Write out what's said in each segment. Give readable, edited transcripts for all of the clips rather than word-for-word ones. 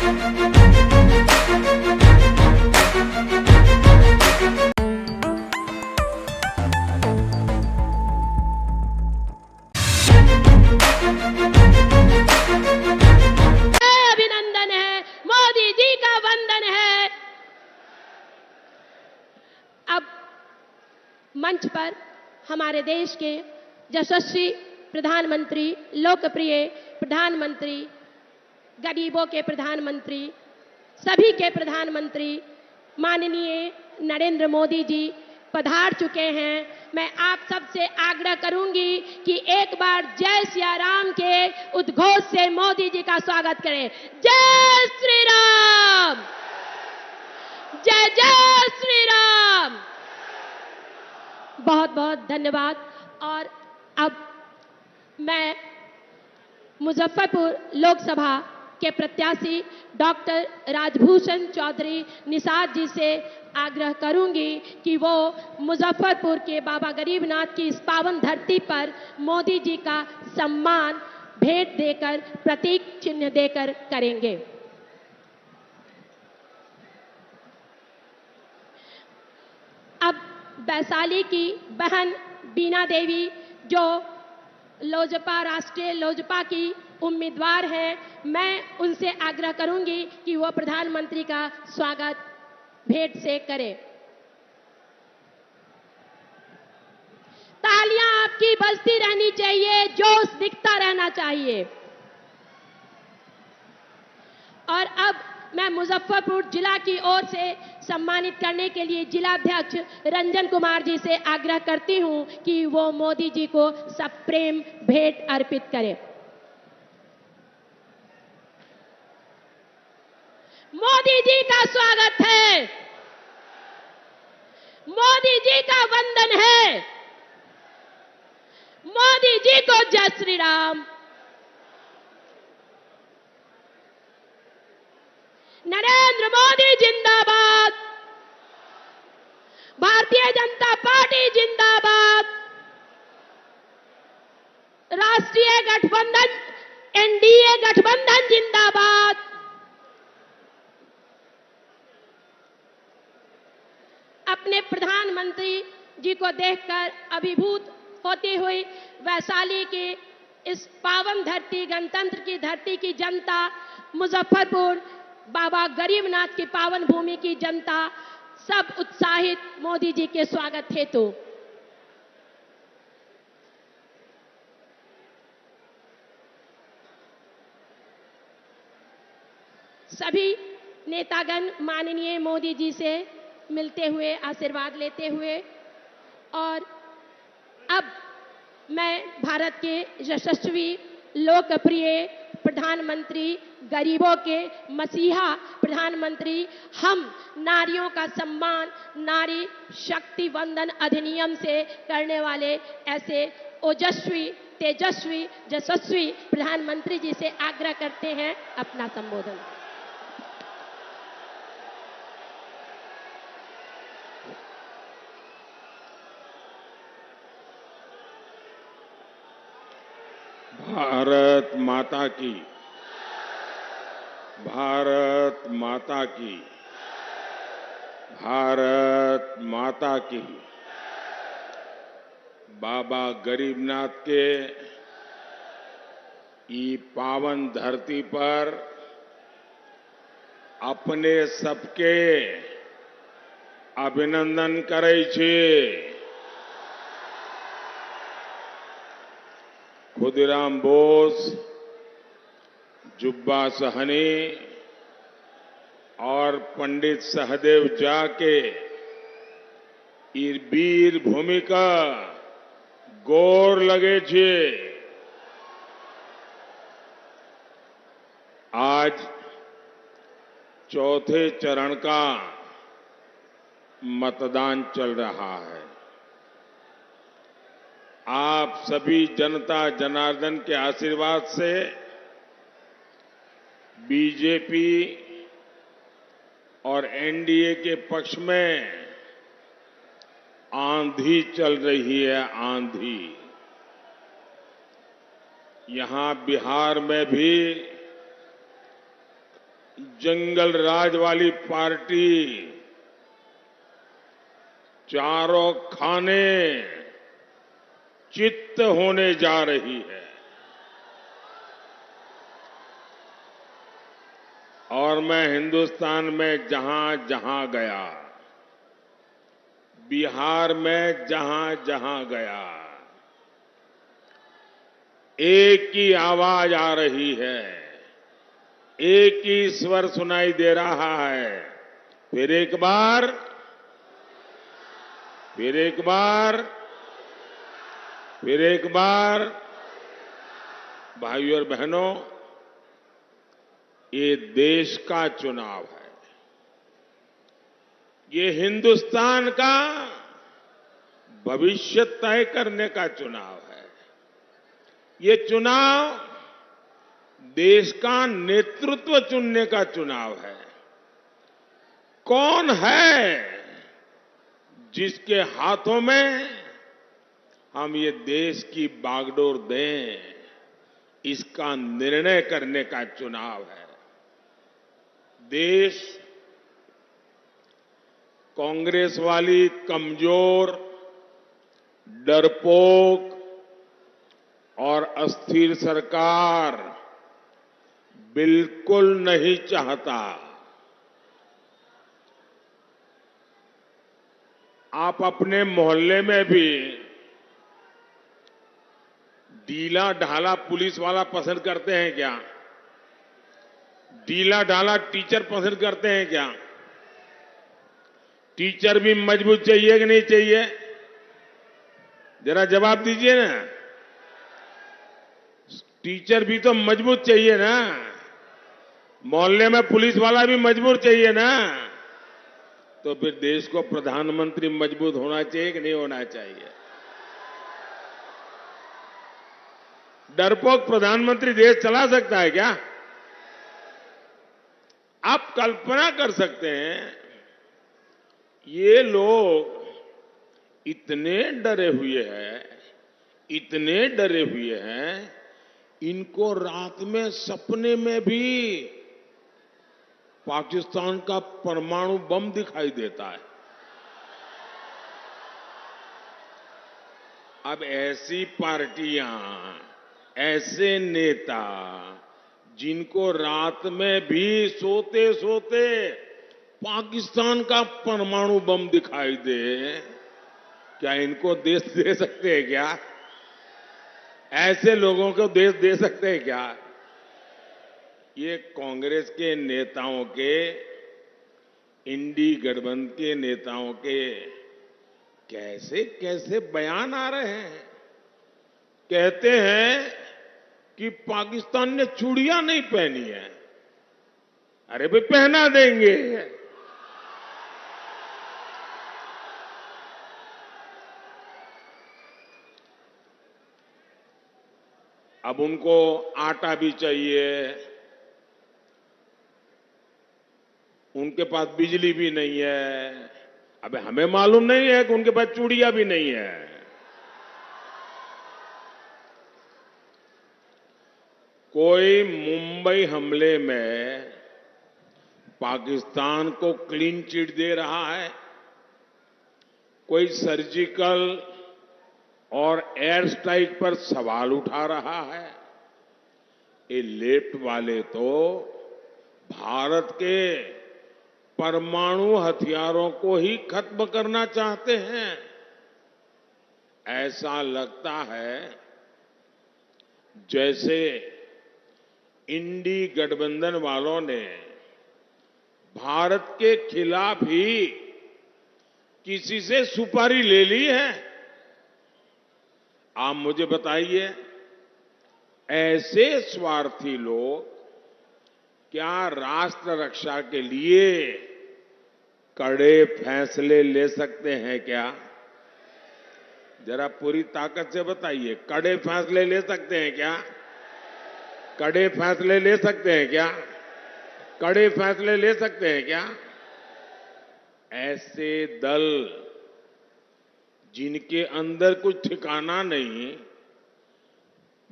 अभिनंदन है, मोदी जी का वंदन है। अब मंच पर हमारे देश के यशस्वी प्रधानमंत्री, लोकप्रिय प्रधानमंत्री, गरीबों के प्रधानमंत्री, सभी के प्रधानमंत्री माननीय नरेंद्र मोदी जी पधार चुके हैं। मैं आप सबसे आग्रह करूंगी कि एक बार जय सिया राम के उद्घोष से मोदी जी का स्वागत करें। जय श्री राम, जय जय श्री राम। बहुत बहुत धन्यवाद। और अब मैं मुजफ्फरपुर लोकसभा के प्रत्याशी डॉक्टर राजभूषण चौधरी निषाद जी से आग्रह करूंगी कि वो मुजफ्फरपुर के बाबा गरीबनाथ की इस पावन धरती पर मोदी जी का सम्मान भेंट देकर, प्रतीक चिन्ह देकर करेंगे। अब वैशाली की बहन बीना देवी जो लोजपा, राष्ट्रीय लोजपा की उम्मीदवार हैं, मैं उनसे आग्रह करूंगी कि वो प्रधानमंत्री का स्वागत भेंट से करें। तालियां आपकी बजती रहनी चाहिए, जोश दिखता रहना चाहिए। और अब मैं मुजफ्फरपुर जिला की ओर से सम्मानित करने के लिए जिलाध्यक्ष रंजन कुमार जी से आग्रह करती हूं कि वो मोदी जी को सप्रेम भेंट अर्पित करें। मोदी जी का स्वागत है, मोदी जी का वंदन है, मोदी जी को जय श्री राम। नरेंद्र मोदी जिंदाबाद, भारतीय जनता पार्टी जिंदाबाद, राष्ट्रीय गठबंधन एनडीए गठबंधन जिंदाबाद। अपने प्रधानमंत्री जी को देखकर अभिभूत होती हुई वैशाली की इस पावन धरती, गणतंत्र की धरती की जनता, मुजफ्फरपुर बाबा गरीबनाथ की पावन भूमि की जनता सब उत्साहित मोदी जी के स्वागत हेतु। सभी नेतागण माननीय मोदी जी से मिलते हुए, आशीर्वाद लेते हुए, और अब मैं भारत के यशस्वी, लोकप्रिय प्रधानमंत्री, गरीबों के मसीहा प्रधानमंत्री, हम नारियों का सम्मान नारी शक्ति वंदन अधिनियम से करने वाले ऐसे ओजस्वी, तेजस्वी, यशस्वी प्रधानमंत्री जी से आग्रह करते हैं अपना संबोधन। भारत माता की, भारत माता की, भारत माता की। बाबा गरीबनाथ के ई पावन धरती पर अपने सबके अभिनंदन करे छे। खुदीराम बोस, जुब्बा सहनी और पंडित सहदेव जाके ई वीर भूमिका गोर लगे छे। आज चौथे चरण का मतदान चल रहा है। आप सभी जनता जनार्दन के आशीर्वाद से बीजेपी और एनडीए के पक्ष में आंधी चल रही है, आंधी। यहां बिहार में भी जंगल राज वाली पार्टी चारों खाने चित्त होने जा रही है। और मैं हिंदुस्तान में जहां जहां गया, बिहार में जहां जहां गया, एक ही आवाज आ रही है, एक ही स्वर सुनाई दे रहा है। फिर एक बार, फिर एक बार, फिर एक बार। भाइयों और बहनों, ये देश का चुनाव है, ये हिंदुस्तान का भविष्य तय करने का चुनाव है। ये चुनाव देश का नेतृत्व चुनने का चुनाव है। कौन है जिसके हाथों में हम ये देश की बागडोर दें, इसका निर्णय करने का चुनाव है। देश कांग्रेस वाली कमजोर, डरपोक और अस्थिर सरकार बिल्कुल नहीं चाहता। आप अपने मोहल्ले में भी ढीला ढाला पुलिस वाला पसंद करते हैं क्या? ढीला ढाला टीचर पसंद करते हैं क्या? टीचर भी मजबूत चाहिए कि नहीं चाहिए? जरा जवाब दीजिए ना। टीचर भी तो मजबूत चाहिए ना। मोहल्ले में पुलिस वाला भी मजबूत चाहिए ना। तो फिर देश को प्रधानमंत्री मजबूत होना चाहिए कि नहीं होना चाहिए? डरपोक प्रधानमंत्री देश चला सकता है क्या? आप कल्पना कर सकते हैं, ये लोग इतने डरे हुए हैं, इतने डरे हुए हैं, इनको रात में सपने में भी पाकिस्तान का परमाणु बम दिखाई देता है। अब ऐसी पार्टियां, ऐसे नेता जिनको रात में भी सोते सोते पाकिस्तान का परमाणु बम दिखाई दे, क्या इनको देश दे सकते हैं क्या? ऐसे लोगों को देश दे सकते हैं क्या? ये कांग्रेस के नेताओं के, इंडी गठबंधन के नेताओं के कैसे कैसे बयान आ रहे हैं। कहते हैं कि पाकिस्तान ने चूड़ियां नहीं पहनी है। अरे भाई, पहना देंगे। अब उनको आटा भी चाहिए, उनके पास बिजली भी नहीं है। अब हमें मालूम नहीं है कि उनके पास चूड़ियां भी नहीं है। कोई मुंबई हमले में पाकिस्तान को क्लीन चिट दे रहा है, कोई सर्जिकल और एयर स्ट्राइक पर सवाल उठा रहा है। ये लेफ्ट वाले तो भारत के परमाणु हथियारों को ही खत्म करना चाहते हैं। ऐसा लगता है जैसे इंडी गठबंधन वालों ने भारत के खिलाफ ही किसी से सुपारी ले ली है। आप मुझे बताइए, ऐसे स्वार्थी लोग क्या राष्ट्र रक्षा के लिए कड़े फैसले ले सकते हैं क्या? जरा पूरी ताकत से बताइए, कड़े फैसले ले सकते हैं क्या? कड़े फैसले ले सकते हैं क्या? कड़े फैसले ले सकते हैं क्या? ऐसे दल जिनके अंदर कुछ ठिकाना नहीं,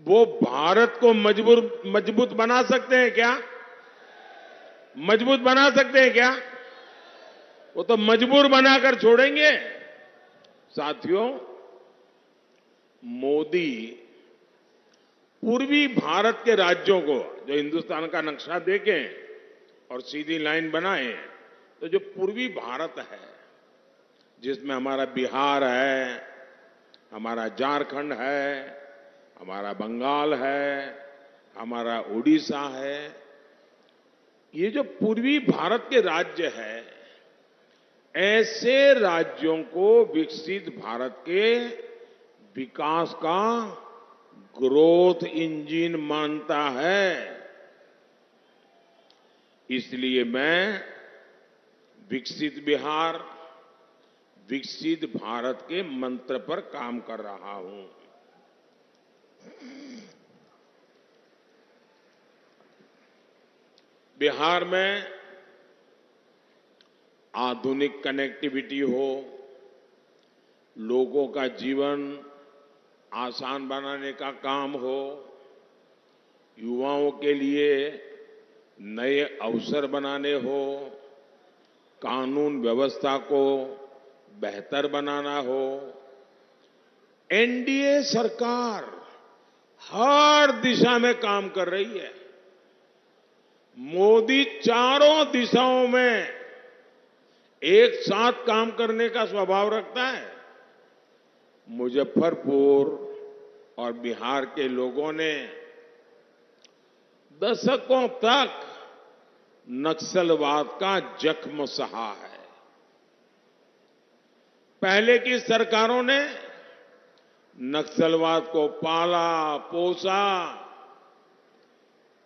वो भारत को मजबूत बना सकते हैं क्या? मजबूत बना सकते हैं क्या? वो तो मजबूर बनाकर छोड़ेंगे। साथियों, मोदी पूर्वी भारत के राज्यों को जो हिंदुस्तान का नक्शा देखें और सीधी लाइन बनाएं, तो जो पूर्वी भारत है, जिसमें हमारा बिहार है, हमारा झारखंड है, हमारा बंगाल है, हमारा उड़ीसा है, ये जो पूर्वी भारत के राज्य है, ऐसे राज्यों को विकसित भारत के विकास का ग्रोथ इंजन मानता है। इसलिए मैं विकसित बिहार, विकसित भारत के मंत्र पर काम कर रहा हूं। बिहार में आधुनिक कनेक्टिविटी हो, लोगों का जीवन आसान बनाने का काम हो, युवाओं के लिए नए अवसर बनाने हो, कानून व्यवस्था को बेहतर बनाना हो, एनडीए सरकार हर दिशा में काम कर रही है। मोदी चारों दिशाओं में एक साथ काम करने का स्वभाव रखता है। मुजफ्फरपुर और बिहार के लोगों ने दशकों तक नक्सलवाद का जख्म सहा है। पहले की सरकारों ने नक्सलवाद को पाला, पोसा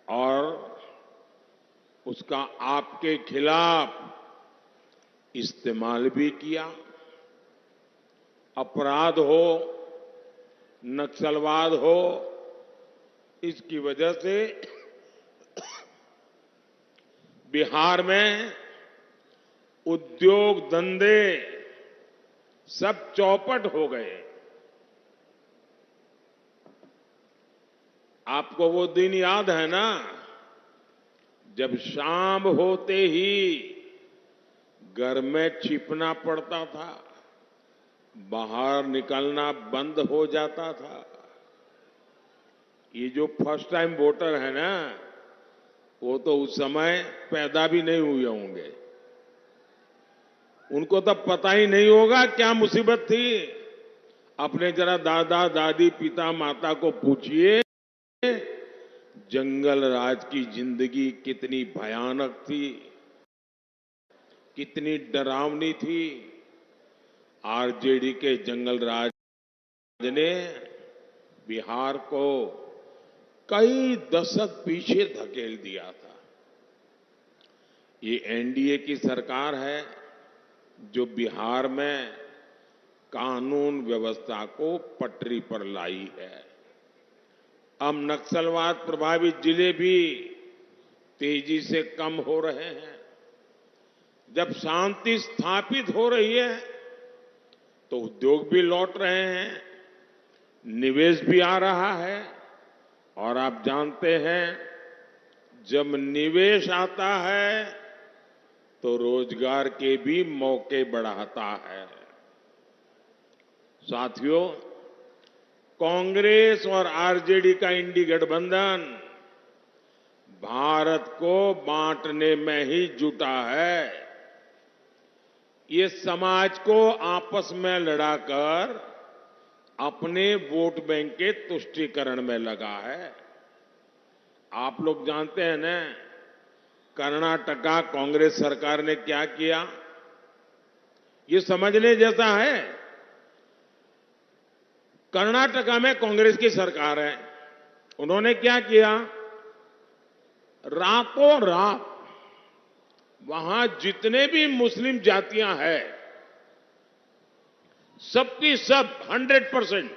और उसका आपके खिलाफ इस्तेमाल भी किया। अपराध हो, नक्सलवाद हो, इसकी वजह से बिहार में उद्योग धंधे सब चौपट हो गए। आपको वो दिन याद है ना, जब शाम होते ही घर में छिपना पड़ता था, बाहर निकलना बंद हो जाता था। ये जो फर्स्ट टाइम वोटर है ना, वो तो उस समय पैदा भी नहीं हुए होंगे। उनको तो पता ही नहीं होगा क्या मुसीबत थी। अपने जरा दादा दादी पिता माता को पूछिए, जंगल राज की जिंदगी कितनी भयानक थी, कितनी डरावनी थी। आरजेडी के जंगल राज ने बिहार को कई दशक पीछे धकेल दिया था। ये एनडीए की सरकार है जो बिहार में कानून व्यवस्था को पटरी पर लाई है। अब नक्सलवाद प्रभावित जिले भी तेजी से कम हो रहे हैं। जब शांति स्थापित हो रही है तो उद्योग भी लौट रहे हैं, निवेश भी आ रहा है। और आप जानते हैं, जब निवेश आता है तो रोजगार के भी मौके बढ़ाता है। साथियों, कांग्रेस और आरजेडी का इंडी गठबंधन भारत को बांटने में ही जुटा है। ये समाज को आपस में लड़ाकर अपने वोट बैंक के तुष्टीकरण में लगा है। आप लोग जानते हैं ना, कर्नाटका कांग्रेस सरकार ने क्या किया, ये समझने जैसा है। कर्नाटका में कांग्रेस की सरकार है, उन्होंने क्या किया, रातों रात वहां जितने भी मुस्लिम जातियां हैं, सबकी सब 100%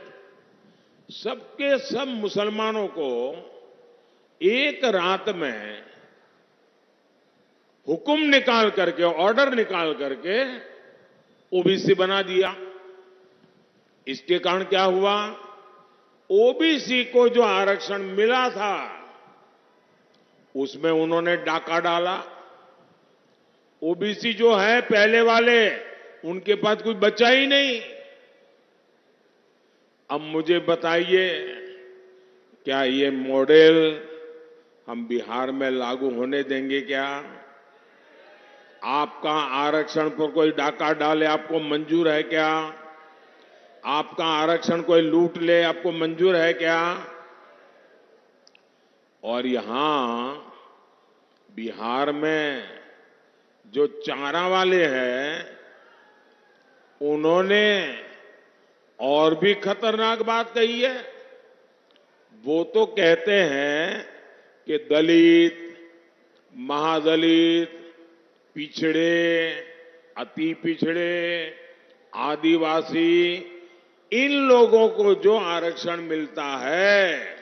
सबके सब मुसलमानों को एक रात में हुक्म निकाल करके, ऑर्डर निकाल करके ओबीसी बना दिया। इसके कारण क्या हुआ, ओबीसी को जो आरक्षण मिला था उसमें उन्होंने डाका डाला। ओबीसी जो है पहले वाले, उनके पास कुछ बचा ही नहीं। अब मुझे बताइए, क्या ये मॉडल हम बिहार में लागू होने देंगे क्या? आपका आरक्षण पर कोई डाका डाले, आपको मंजूर है क्या? आपका आरक्षण कोई लूट ले, आपको मंजूर है क्या? और यहां बिहार में जो चारा वाले हैं, उन्होंने और भी खतरनाक बात कही है। वो तो कहते हैं कि दलित, महादलित, पिछड़े, अति पिछड़े, आदिवासी, इन लोगों को जो आरक्षण मिलता है,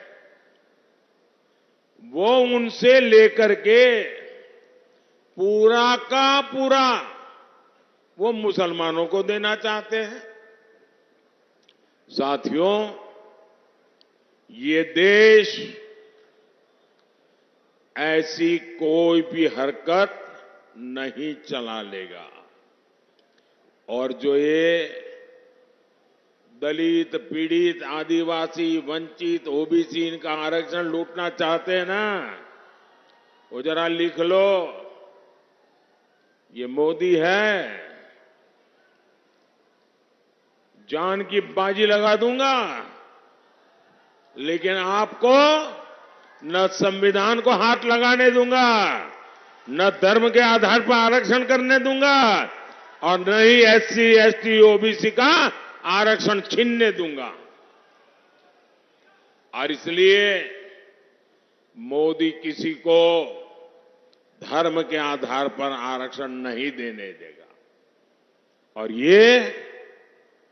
वो उनसे लेकर के पूरा का पूरा वो मुसलमानों को देना चाहते हैं। साथियों, ये देश ऐसी कोई भी हरकत नहीं चला लेगा। और जो ये दलित, पीड़ित, आदिवासी, वंचित, ओबीसी इनका आरक्षण लूटना चाहते हैं ना, वो जरा लिख लो, ये मोदी है, जान की बाजी लगा दूंगा, लेकिन आपको न संविधान को हाथ लगाने दूंगा, न धर्म के आधार पर आरक्षण करने दूंगा, और न ही एससी, एसटी, ओबीसी का आरक्षण छीनने दूंगा। और इसलिए मोदी किसी को धर्म के आधार पर आरक्षण नहीं देने देगा। और ये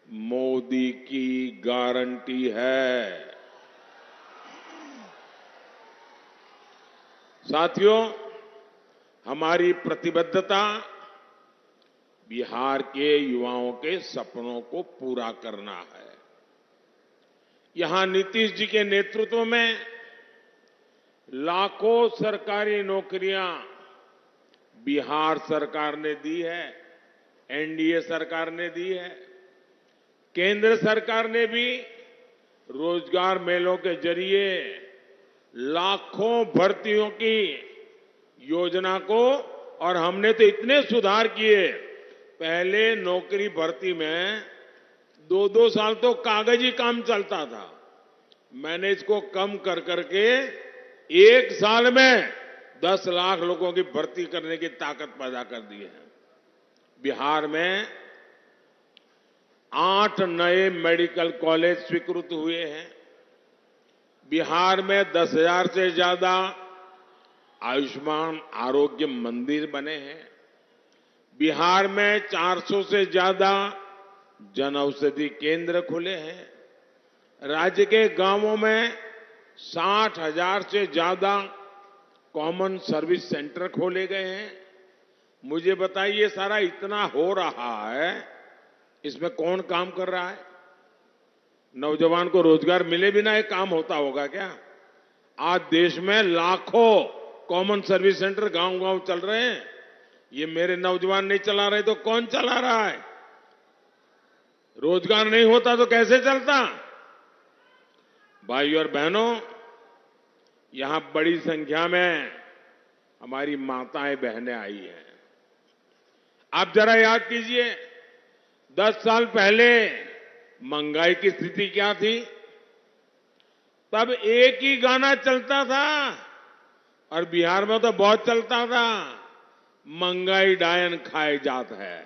मोदी की गारंटी है। साथियों, हमारी प्रतिबद्धता बिहार के युवाओं के सपनों को पूरा करना है। यहां नीतीश जी के नेतृत्व में लाखों सरकारी नौकरियां बिहार सरकार ने दी है, एनडीए सरकार ने दी है। केंद्र सरकार ने भी रोजगार मेलों के जरिए लाखों भर्तियों की योजना को, और हमने तो इतने सुधार किए, पहले नौकरी भर्ती में 2-2 साल तो कागजी काम चलता था। मैंने इसको कम कर करके 1 साल में 10 लाख लोगों की भर्ती करने की ताकत पैदा कर दी है। बिहार में 8 नए मेडिकल कॉलेज स्वीकृत हुए हैं। बिहार में 10,000 से ज्यादा आयुष्मान आरोग्य मंदिर बने हैं। बिहार में 400 से ज्यादा जन औषधि केंद्र खुले हैं। राज्य के गांवों में 60,000 से ज्यादा कॉमन सर्विस सेंटर खोले गए हैं। मुझे बताइए, सारा इतना हो रहा है, इसमें कौन काम कर रहा है? नौजवान को रोजगार मिले बिना एक काम होता होगा क्या? आज देश में लाखों कॉमन सर्विस सेंटर गांव-गांव चल रहे हैं। ये मेरे नौजवान नहीं चला रहे तो कौन चला रहा है? रोजगार नहीं होता तो कैसे चलता? भाई और बहनों, यहां बड़ी संख्या में हमारी माताएं बहनें आई हैं। आप जरा याद कीजिए, 10 साल पहले महंगाई की स्थिति क्या थी? तब एक ही गाना चलता था, और बिहार में तो बहुत चलता था, महंगाई डायन खाए जात है,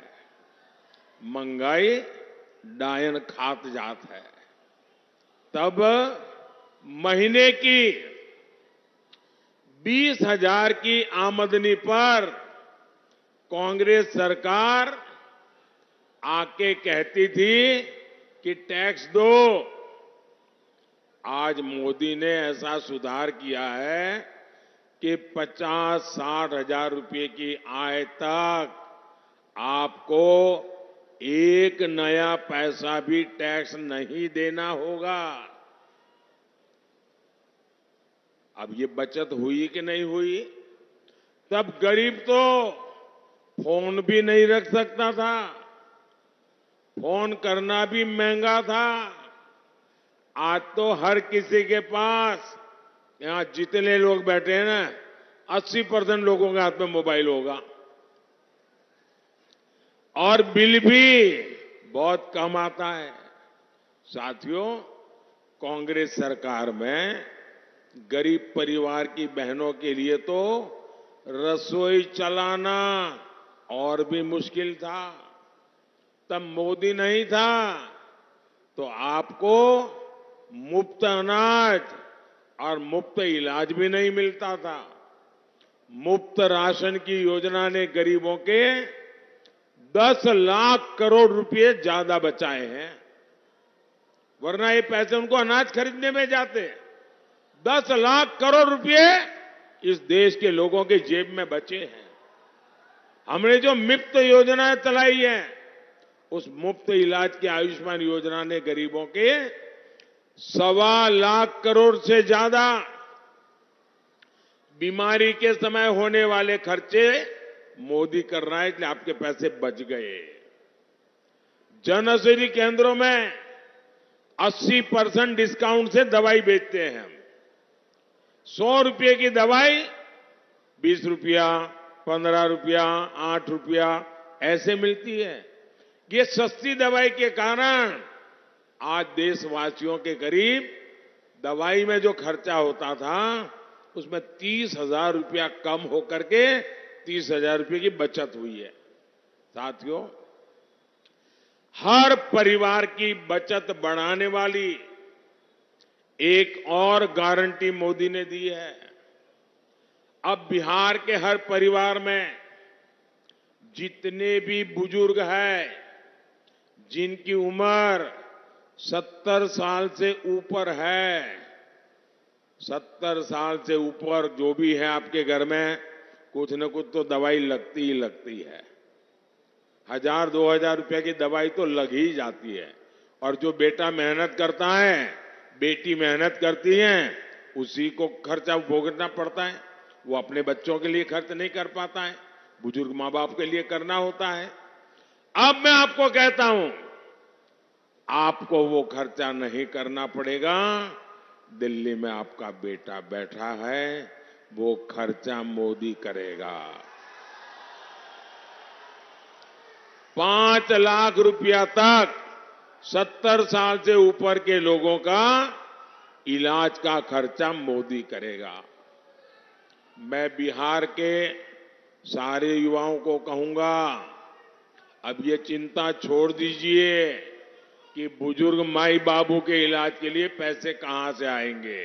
महंगाई डायन खात जात है। तब महीने की 20,000 की आमदनी पर कांग्रेस सरकार आके कहती थी कि टैक्स दो। आज मोदी ने ऐसा सुधार किया है कि 50-60 हजार रुपए की आय तक आपको एक नया पैसा भी टैक्स नहीं देना होगा। अब ये बचत हुई कि नहीं हुई? तब गरीब तो फोन भी नहीं रख सकता था, फोन करना भी महंगा था। आज तो हर किसी के पास, यहां जितने लोग बैठे हैं ना, 80% लोगों के हाथ में मोबाइल होगा और बिल भी बहुत कम आता है। साथियों, कांग्रेस सरकार में गरीब परिवार की बहनों के लिए तो रसोई चलाना और भी मुश्किल था। तब मोदी नहीं था तो आपको मुफ्त अनाज और मुफ्त इलाज भी नहीं मिलता था। मुफ्त राशन की योजना ने गरीबों के 10 लाख करोड़ रुपए ज्यादा बचाए हैं, वरना ये पैसे उनको अनाज खरीदने में जाते। 10 लाख करोड़ रुपए इस देश के लोगों के जेब में बचे हैं। हमने जो मुफ्त योजनाएं चलाई हैं, उस मुफ्त इलाज की आयुष्मान योजना ने गरीबों के 1.25 लाख करोड़ से ज्यादा बीमारी के समय होने वाले खर्चे मोदी कर रहा है, इसलिए आपके पैसे बच गए। जन औषधि केंद्रों में 80% डिस्काउंट से दवाई बेचते हैं हम। 100 रुपये की दवाई 20 रुपया, 15 रुपया, 8 रुपया ऐसे मिलती है। ये सस्ती दवाई के कारण आज देशवासियों के करीब दवाई में जो खर्चा होता था, उसमें 30,000 रुपया कम होकर के 30,000 रुपये की बचत हुई है। साथियों, हर परिवार की बचत बढ़ाने वाली एक और गारंटी मोदी ने दी है। अब बिहार के हर परिवार में जितने भी बुजुर्ग हैं, जिनकी उम्र 70 साल से ऊपर है, 70 साल से ऊपर जो भी है आपके घर में, कुछ न कुछ तो दवाई लगती ही लगती है। 1,000-2,000 रुपए की दवाई तो लग ही जाती है। और जो बेटा मेहनत करता है, बेटी मेहनत करती है, उसी को खर्चा भोगना पड़ता है। वो अपने बच्चों के लिए खर्च नहीं कर पाता है, बुजुर्ग मां बाप के लिए करना होता है। अब मैं आपको कहता हूं, आपको वो खर्चा नहीं करना पड़ेगा। दिल्ली में आपका बेटा बैठा है, वो खर्चा मोदी करेगा। 5 लाख रुपया तक 70 साल से ऊपर के लोगों का इलाज का खर्चा मोदी करेगा। मैं बिहार के सारे युवाओं को कहूंगा, अब ये चिंता छोड़ दीजिए कि बुजुर्ग माई बाबू के इलाज के लिए पैसे कहां से आएंगे।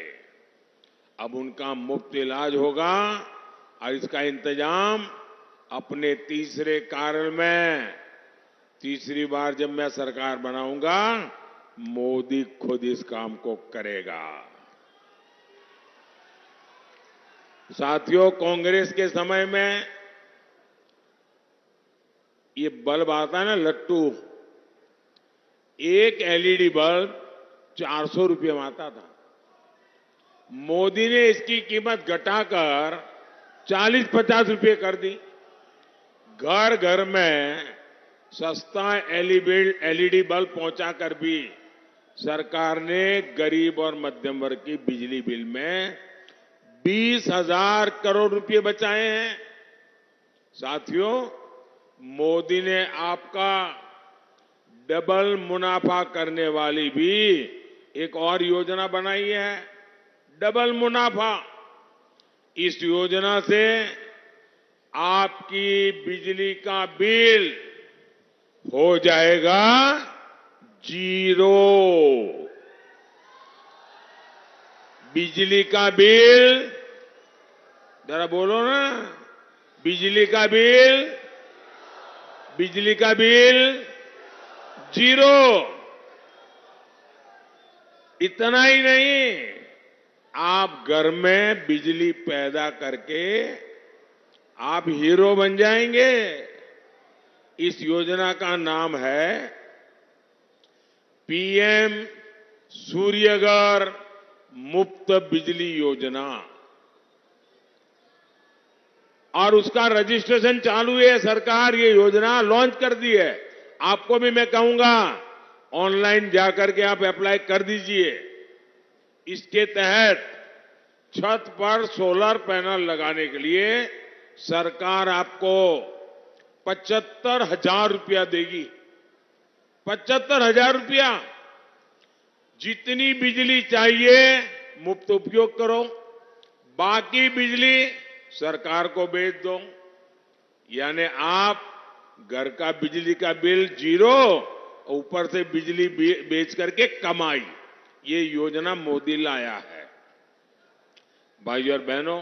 अब उनका मुफ्त इलाज होगा और इसका इंतजाम अपने तीसरे कार्यकाल में, तीसरी बार जब मैं सरकार बनाऊंगा, मोदी खुद इस काम को करेगा। साथियों, कांग्रेस के समय में ये बल्ब आता है ना, लट्टू, एक एलईडी बल्ब 400 रुपये में आता था। मोदी ने इसकी कीमत घटाकर 40-50 रुपये कर दी। घर घर में सस्ता एलईडी बल्ब पहुंचाकर भी सरकार ने गरीब और मध्यम वर्ग की बिजली बिल में 20,000 करोड़ रुपए बचाए हैं। साथियों, मोदी ने आपका डबल मुनाफा करने वाली भी एक और योजना बनाई है, डबल मुनाफा। इस योजना से आपकी बिजली का बिल हो जाएगा 0। बिजली का बिल, जरा बोलो ना, बिजली का बिल 0। इतना ही नहीं, आप घर में बिजली पैदा करके आप हीरो बन जाएंगे। इस योजना का नाम है पीएम सूर्यघर मुफ्त बिजली योजना। और उसका रजिस्ट्रेशन चालू है। सरकार ये योजना लॉन्च कर दी है। आपको भी मैं कहूंगा ऑनलाइन जाकर के आप अप्लाई कर दीजिए। इसके तहत छत पर सोलर पैनल लगाने के लिए सरकार आपको 75,000 रुपया देगी। 75,000 रुपया। जितनी बिजली चाहिए मुफ्त उपयोग करो, बाकी बिजली सरकार को बेच दो। यानी आप घर का बिजली का बिल जीरो, ऊपर से बिजली बेच करके कमाई। ये योजना मोदी लाया है। भाइयों और बहनों,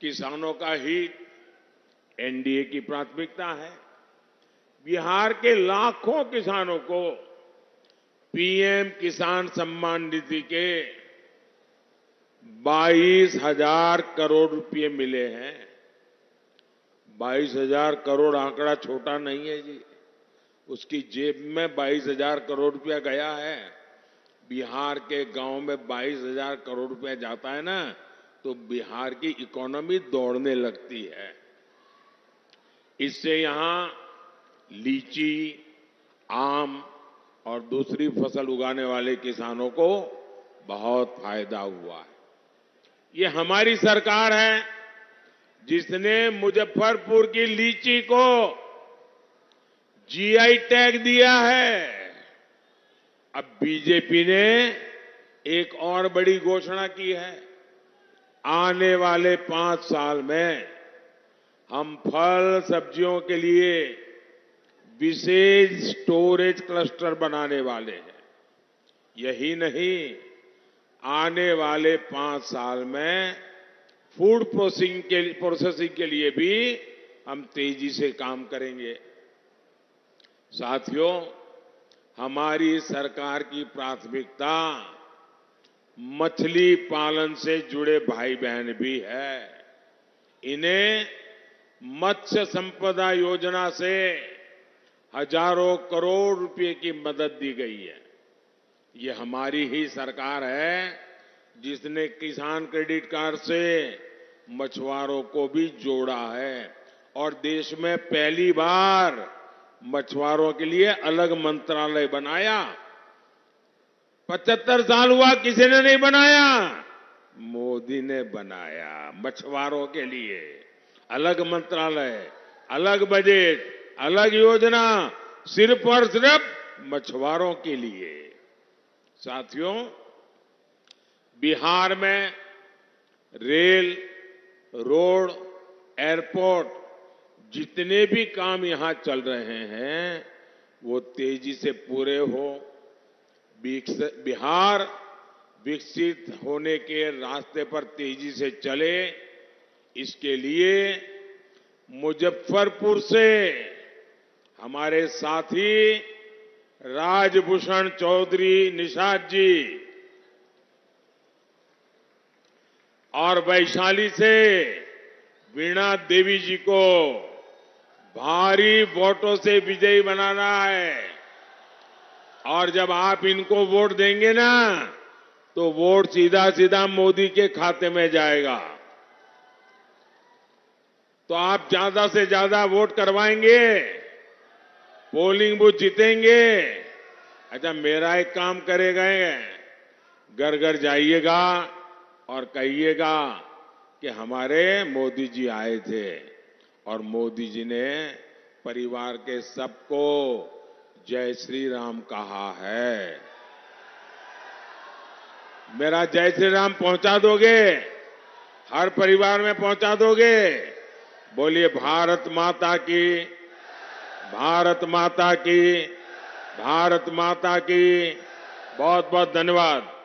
किसानों का हित एनडीए की प्राथमिकता है। बिहार के लाखों किसानों को पीएम किसान सम्मान निधि के 22,000 करोड़ रुपए मिले हैं। 22,000 करोड़ आंकड़ा छोटा नहीं है जी। उसकी जेब में 22,000 करोड़ रुपया गया है। बिहार के गांव में 22,000 करोड़ रुपया जाता है ना, तो बिहार की इकोनॉमी दौड़ने लगती है। इससे यहां लीची, आम और दूसरी फसल उगाने वाले किसानों को बहुत फायदा हुआ है। ये हमारी सरकार है जिसने मुजफ्फरपुर की लीची को जीआई टैग दिया है। अब बीजेपी ने एक और बड़ी घोषणा की है। आने वाले 5 साल में हम फल सब्जियों के लिए विशेष स्टोरेज क्लस्टर बनाने वाले हैं। यही नहीं, आने वाले 5 साल में फूड प्रोसेसिंग के लिए भी हम तेजी से काम करेंगे। साथियों, हमारी सरकार की प्राथमिकता मछली पालन से जुड़े भाई बहन भी है। इन्हें मत्स्य संपदा योजना से हजारों करोड़ रुपए की मदद दी गई है। ये हमारी ही सरकार है जिसने किसान क्रेडिट कार्ड से मछुआरों को भी जोड़ा है और देश में पहली बार मछुआरों के लिए अलग मंत्रालय बनाया। 75 साल हुआ, किसी ने नहीं बनाया, मोदी ने बनाया। मछुआरों के लिए अलग मंत्रालय, अलग बजट, अलग योजना, सिर्फ और सिर्फ मछुआरों के लिए। साथियों, बिहार में रेल, रोड, एयरपोर्ट जितने भी काम यहां चल रहे हैं वो तेजी से पूरे हो। बिहार विकसित होने के रास्ते पर तेजी से चले, इसके लिए मुजफ्फरपुर से हमारे साथी राजभूषण चौधरी निषाद जी और वैशाली से वीणा देवी जी को भारी वोटों से विजयी बनाना है। और जब आप इनको वोट देंगे ना, तो वोट सीधा सीधा मोदी के खाते में जाएगा। तो आप ज्यादा से ज्यादा वोट करवाएंगे, पोलिंग बूथ जीतेंगे। अच्छा, मेरा एक काम करेगा, घर घर जाइएगा और कहिएगा कि हमारे मोदी जी आए थे और मोदी जी ने परिवार के सबको जय श्री राम कहा है। मेरा जय श्री राम पहुंचा दोगे? हर परिवार में पहुंचा दोगे? बोलिए भारत माता की, भारत माता की, भारत माता की। बहुत बहुत धन्यवाद।